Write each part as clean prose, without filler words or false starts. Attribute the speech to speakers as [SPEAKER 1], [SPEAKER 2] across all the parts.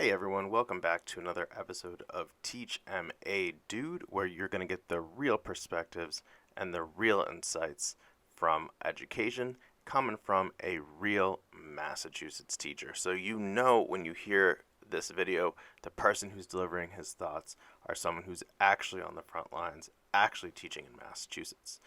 [SPEAKER 1] Hey everyone, welcome back to another episode of Teach MA Dude, where you're going to get the real perspectives and the real insights from education coming from a real Massachusetts teacher. So you know when you hear this video, the person who's delivering his thoughts are someone who's actually on the front lines, actually teaching in Massachusetts.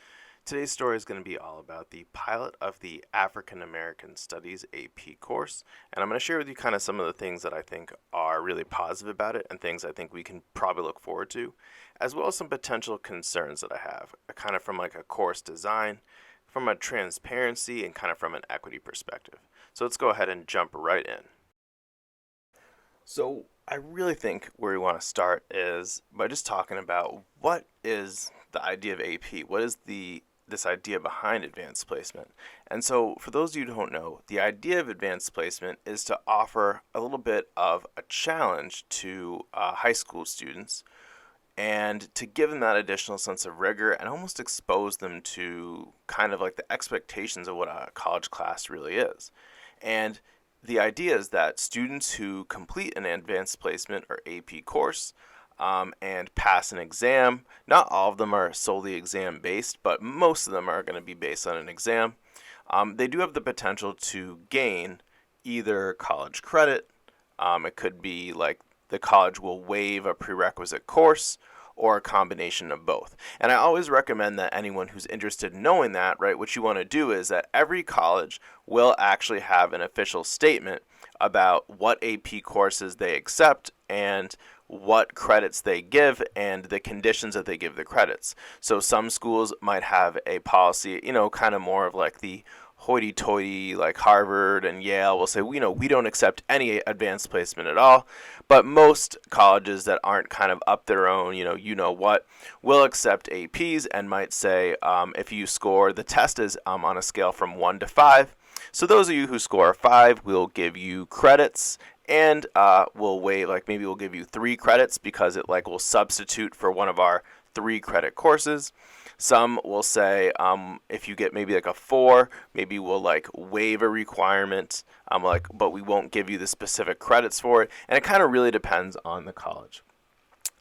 [SPEAKER 1] Today's story is going to be all about the pilot of the African American Studies AP course, and I'm going to share with you kind of some of the things that I think are really positive about it and things I think we can probably look forward to, as well as some potential concerns that I have, kind of from like a course design, from a transparency, and kind of from an equity perspective. So let's go ahead and jump right in. So I really think where we want to start is by just talking about what is the idea of AP? What is this idea behind advanced placement? And so for those of you who don't know, the idea of advanced placement is to offer a little bit of a challenge to high school students and to give them that additional sense of rigor and almost expose them to kind of like the expectations of what a college class really is. And the idea is that students who complete an advanced placement or AP course and pass an exam, not all of them are solely exam based, but most of them are going to be based on an exam. They do have the potential to gain either college credit. It could be like the college will waive a prerequisite course, or a combination of both. And I always recommend that anyone who's interested in knowing that, right, what you want to do is that every college will actually have an official statement about what AP courses they accept and what credits they give and the conditions that they give the credits. So some schools might have a policy, kind of more of like the hoity-toity, like Harvard and Yale will say, we don't accept any advanced placement at all. But most colleges that aren't kind of up their own, what, will accept APs and might say, if you score, the test is on a scale from 1 to 5. So those of you who score a 5, we'll give you credits and we'll waive, like maybe we'll give you 3 credits because it like will substitute for one of our 3 credit courses. Some will say if you get maybe like a 4, maybe we'll like waive a requirement, but we won't give you the specific credits for it. And it kind of really depends on the college.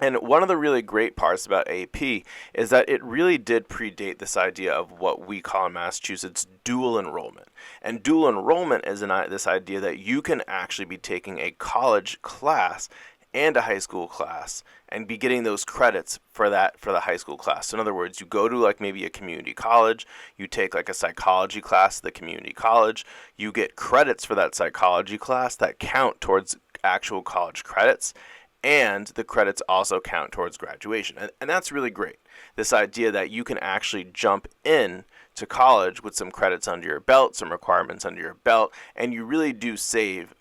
[SPEAKER 1] And one of the really great parts about AP is that it really did predate this idea of what we call in Massachusetts dual enrollment. And dual enrollment is this idea that you can actually be taking a college class and a high school class and be getting those credits for the high school class. So in other words, you go to like maybe a community college, you take like a psychology class at the community college, you get credits for that psychology class that count towards actual college credits, and the credits also count towards graduation. And that's really great. This idea that you can actually jump in to college with some credits under your belt, some requirements under your belt, and you really do save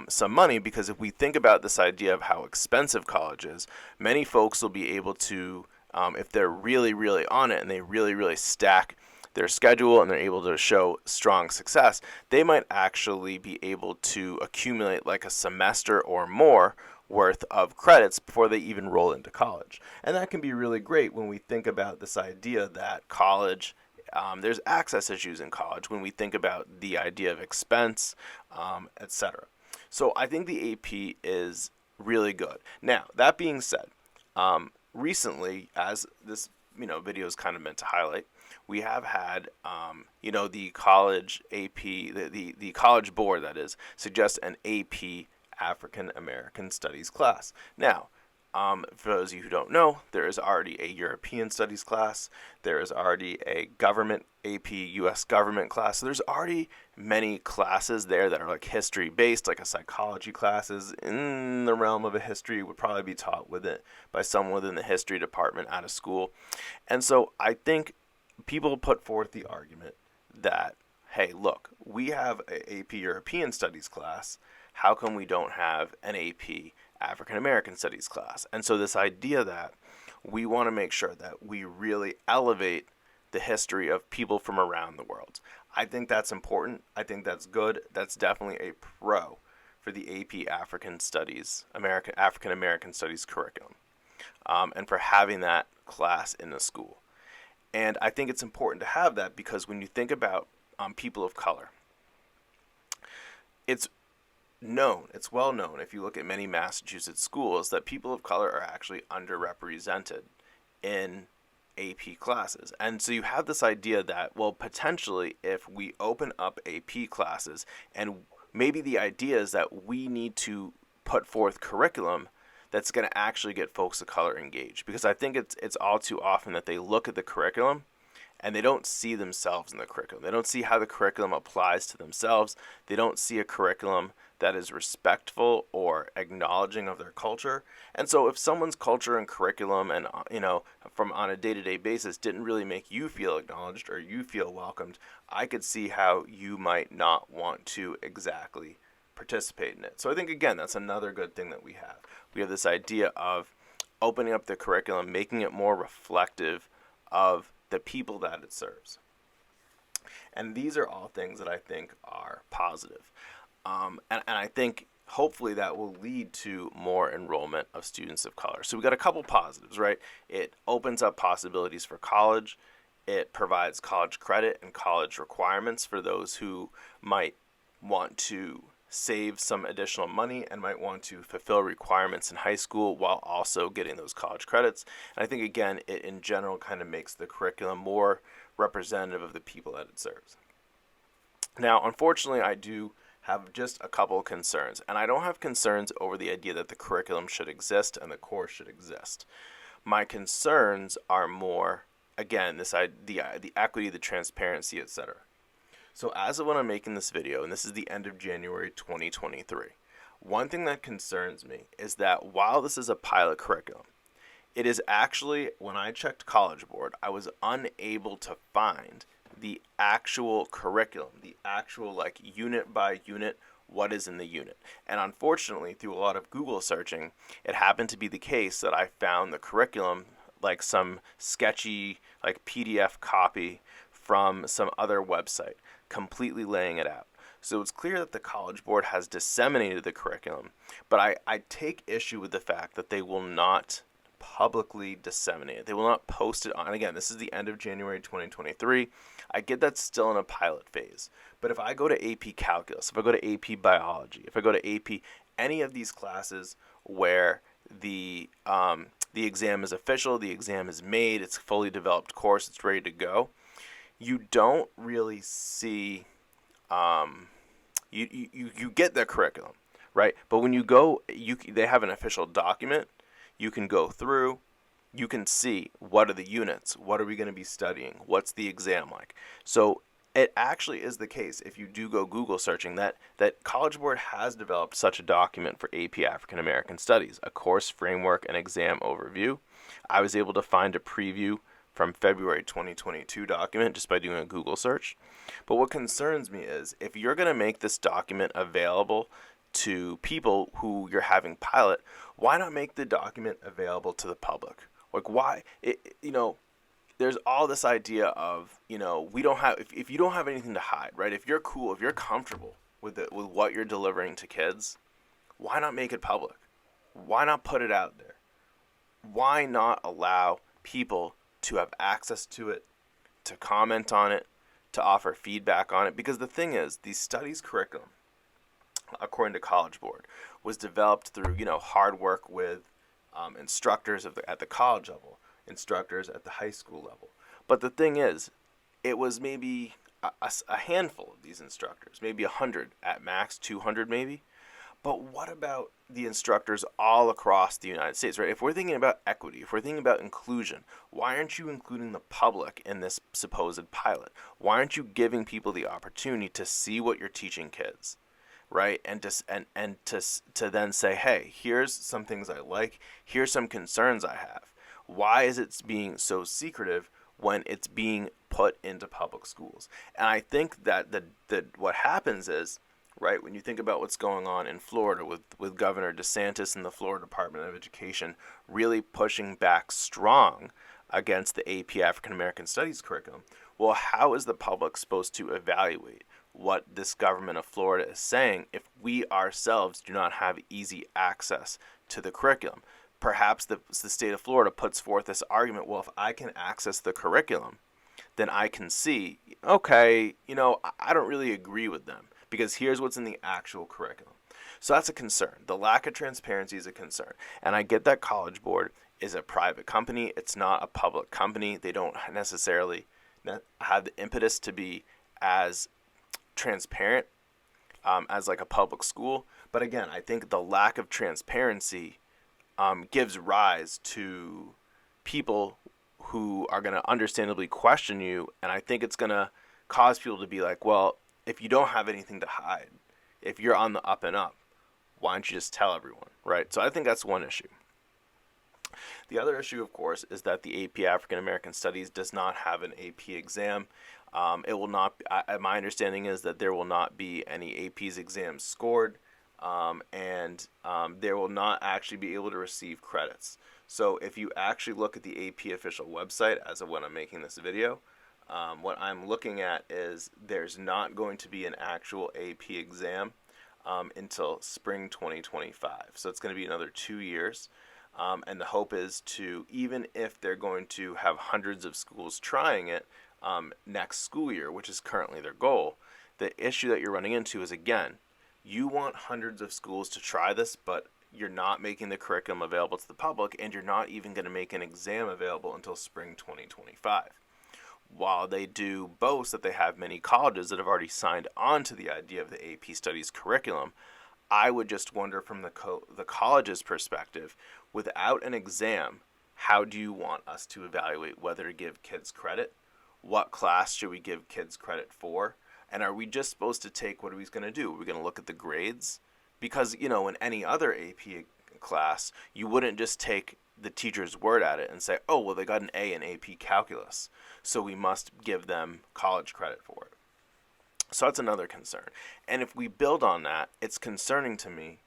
[SPEAKER 1] some money, because if we think about this idea of how expensive college is, many folks will be able to, if they're really, really on it and they really, really stack their schedule and they're able to show strong success, they might actually be able to accumulate like a semester or more worth of credits before they even roll into college. And that can be really great when we think about this idea that college, there's access issues in college when we think about the idea of expense, etc. So I think the AP is really good. Now, that being said, recently, as this video is kind of meant to highlight, we have had the college AP, the college board, that is, suggest an AP African American Studies class. Now, for those of you who don't know, there is already a European Studies class. There is already a government AP U.S. government class. So there's already many classes there that are like history based, like a psychology classes in the realm of a history would probably be taught with it by someone within the history department at a school. And so I think people put forth the argument that, hey, look, we have a AP European Studies class. How come we don't have an AP African American Studies class? And so this idea that we want to make sure that we really elevate the history of people from around the world. I think that's important. I think that's good. That's definitely a pro for the AP African Studies, African American Studies curriculum, and for having that class in the school. And I think it's important to have that because when you think about people of color, it's it's well known if you look at many Massachusetts schools that people of color are actually underrepresented in AP classes. And so you have this idea that, well, potentially if we open up AP classes, and maybe the idea is that we need to put forth curriculum that's going to actually get folks of color engaged. Because I think it's all too often that they look at the curriculum and they don't see themselves in the curriculum. They don't see how the curriculum applies to themselves. They don't see a curriculum that is respectful or acknowledging of their culture. And so if someone's culture and curriculum and from on a day-to-day basis didn't really make you feel acknowledged or you feel welcomed, I could see how you might not want to exactly participate in it. So I think, again, that's another good thing that we have. We have this idea of opening up the curriculum, making it more reflective of the people that it serves. And these are all things that I think are positive. And I think hopefully that will lead to more enrollment of students of color. So we got a couple positives, right? It opens up possibilities for college. It provides college credit and college requirements for those who might want to save some additional money and might want to fulfill requirements in high school while also getting those college credits. And I think, again, it in general kind of makes the curriculum more representative of the people that it serves. Now, unfortunately, I do have just a couple concerns, and I don't have concerns over the idea that the curriculum should exist and the course should exist. My concerns are more, again, the equity, the transparency, etc. So as of when I'm making this video, and this is the end of January 2023, one thing that concerns me is that while this is a pilot curriculum, it is actually, when I checked College Board, I was unable to find the actual curriculum, the actual like unit by unit, what is in the unit. And unfortunately, through a lot of Google searching, it happened to be the case that I found the curriculum like some sketchy like PDF copy from some other website, completely laying it out. So it's clear that the College Board has disseminated the curriculum, but I take issue with the fact that they will not publicly disseminate it. They will not post it on. And again, this is the end of January 2023. I get that's still in a pilot phase. But if I go to AP Calculus, if I go to AP Biology, if I go to AP, any of these classes where the exam is official, the exam is made, it's a fully developed course, it's ready to go, you don't really see, you get the curriculum, right? But when you go, they have an official document. You can go through, you can see what are the units, what are we going to be studying, what's the exam like. So it actually is the case, if you do go Google searching, that College Board has developed such a document for AP African American Studies, a course framework and exam overview. I was able to find a preview from February 2022 document just by doing a Google search. But what concerns me is if you're going to make this document available to people who you're having pilot, why not make the document available to the public? Like, why? There's all this idea of, we don't have, if you don't have anything to hide, right? If you're cool, if you're comfortable with what you're delivering to kids, why not make it public? Why not put it out there? Why not allow people to have access to it, to comment on it, to offer feedback on it? Because the thing is, the studies curriculum, according to College Board, was developed through hard work with instructors at the college level, instructors at the high school level. But the thing is, it was maybe a handful of these instructors, maybe 100 at max, 200 maybe. But what about the instructors all across the United States, right? If we're thinking about equity, if we're thinking about inclusion, why aren't you including the public in this supposed pilot? Why aren't you giving people the opportunity to see what you're teaching kids? Right, and to then say, hey, here's some things I like, here's some concerns I have. Why is it being so secretive when it's being put into public schools? And I think that what happens is, right, when you think about what's going on in Florida with Governor DeSantis and the Florida Department of Education really pushing back strong against the AP African American Studies curriculum, well, how is the public supposed to evaluate what this government of Florida is saying if we ourselves do not have easy access to the curriculum? Perhaps the state of Florida puts forth this argument, well, if I can access the curriculum, then I can see, okay, I don't really agree with them because here's what's in the actual curriculum. So that's a concern. The lack of transparency is a concern. And I get that College Board is a private company. It's not a public company. They don't necessarily have the impetus to be as transparent as like a public school. But again, I think the lack of transparency gives rise to people who are going to understandably question you. And I think it's going to cause people to be like, well, if you don't have anything to hide, if you're on the up and up, why don't you just tell everyone, right? So I think that's one issue. The other issue, of course, is that the AP African American Studies does not have an AP exam. It will not. My understanding is that there will not be any AP's exams scored, and there will not actually be able to receive credits. So if you actually look at the AP official website as of when I'm making this video, what I'm looking at is there's not going to be an actual AP exam until spring 2025. So it's going to be another 2 years. And the hope is to, even if they're going to have hundreds of schools trying it next school year, which is currently their goal, the issue that you're running into is, again, you want hundreds of schools to try this, but you're not making the curriculum available to the public, and you're not even going to make an exam available until spring 2025. While they do boast that they have many colleges that have already signed on to the idea of the AP Studies curriculum, I would just wonder from the college's perspective, without an exam, how do you want us to evaluate whether to give kids credit? What class should we give kids credit for? And are we just supposed to take, what are we going to do? Are we going to look at the grades? Because, in any other AP class, you wouldn't just take the teacher's word at it and say, oh, well, they got an A in AP Calculus, so we must give them college credit for it. So that's another concern. And if we build on that, it's concerning to me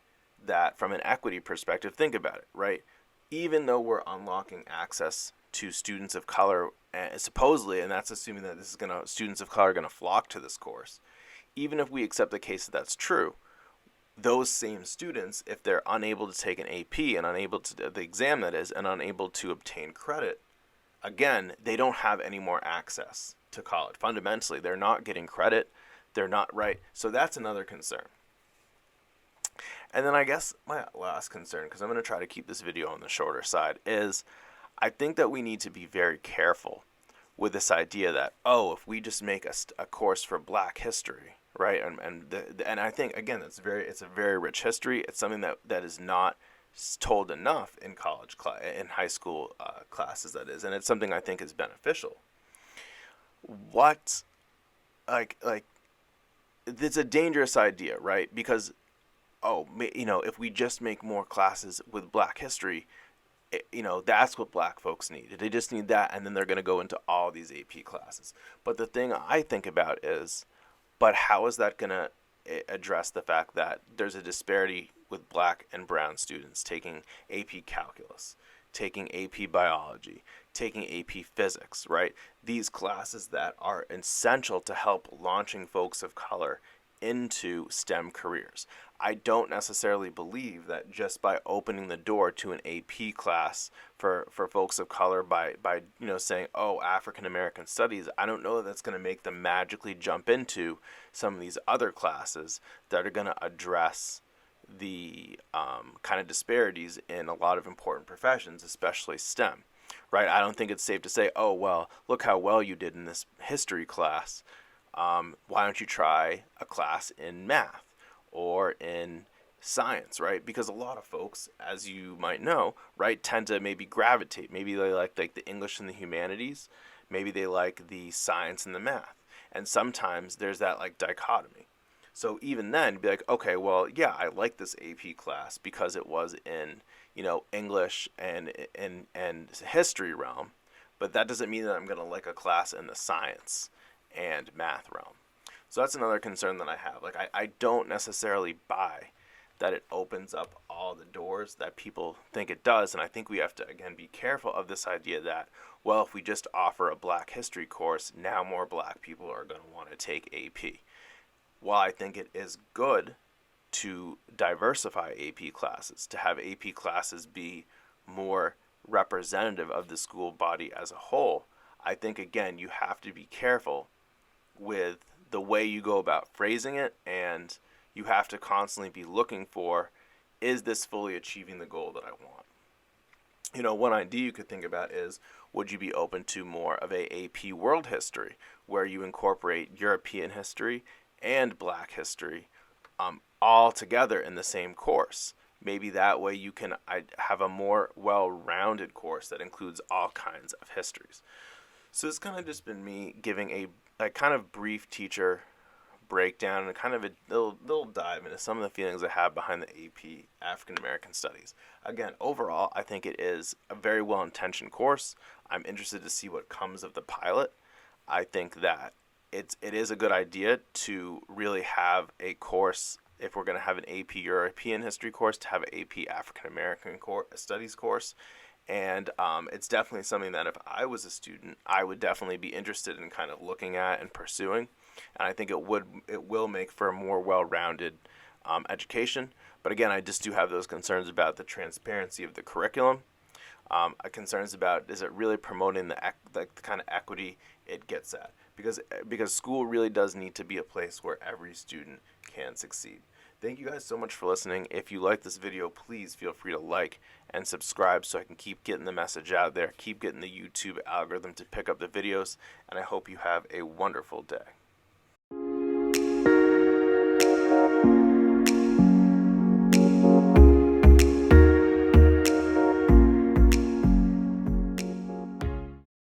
[SPEAKER 1] that from an equity perspective, think about it, right? Even though we're unlocking access to students of color, supposedly, and that's assuming that students of color are going to flock to this course, even if we accept the case that that's true, those same students, if they're unable to take an AP and unable to, the exam that is, and unable to obtain credit, again, they don't have any more access to college. Fundamentally, they're not getting credit. They're not right. So that's another concern. And then I guess my last concern, because I'm going to try to keep this video on the shorter side, is I think that we need to be very careful with this idea that, oh, if we just make a course for Black history, right? And I think, again, it's a very rich history. It's something that is not told enough in in high school classes, that is, and it's something I think is beneficial. What, like, it's a dangerous idea, right? Because, if we just make more classes with Black history, that's what Black folks need. They just need that, and then they're going to go into all these AP classes. But the thing I think about is, but how is that going to address the fact that there's a disparity with Black and brown students taking AP Calculus, taking AP Biology, taking AP Physics, right? These classes that are essential to help launching folks of color into STEM careers. I don't necessarily believe that just by opening the door to an AP class for folks of color by saying, oh, African American Studies, I don't know that that's going to make them magically jump into some of these other classes that are going to address the kind of disparities in a lot of important professions, especially STEM, right? I don't think it's safe to say, oh, well, look how well you did in this history class. Why don't you try a class in math or in science, right? Because a lot of folks, as you might know, right, tend to maybe gravitate. Maybe they like the English and the humanities. Maybe they like the science and the math. And sometimes there's that dichotomy. So even then, be like, okay, well, yeah, I like this AP class because it was in, English and history realm, but that doesn't mean that I'm going to like a class in the science and math realm. So that's another concern that I have. I don't necessarily buy that it opens up all the doors that people think it does. And I think we have to, again, be careful of this idea that, well, if we just offer a Black history course, now more Black people are going to want to take AP. While I think it is good to diversify AP classes, to have AP classes be more representative of the school body as a whole, I think, again, you have to be careful with the way you go about phrasing it and, you have to constantly be looking for, is this fully achieving the goal that I want? One idea you could think about is, would you be open to more of a AP World History, where you incorporate European history and Black history all together in the same course? Maybe that way you can have a more well-rounded course that includes all kinds of histories. So it's kind of just been me giving a kind of brief teacher breakdown and kind of a little dive into some of the feelings I have behind the AP African American Studies. Again, overall, I think it is a very well-intentioned course. I'm interested to see what comes of the pilot. I think that it is a good idea to really have a course, if we're going to have an AP European history course, to have an AP African American Studies course. And it's definitely something that if I was a student, I would definitely be interested in kind of looking at and pursuing. And I think it will make for a more well-rounded education. But again, I just do have those concerns about the transparency of the curriculum. Concerns about, is it really promoting the kind of equity it gets at? Because school really does need to be a place where every student can succeed. Thank you guys so much for listening. If you like this video, please feel free to like and subscribe so I can keep getting the message out there, keep getting the YouTube algorithm to pick up the videos, and I hope you have a wonderful day.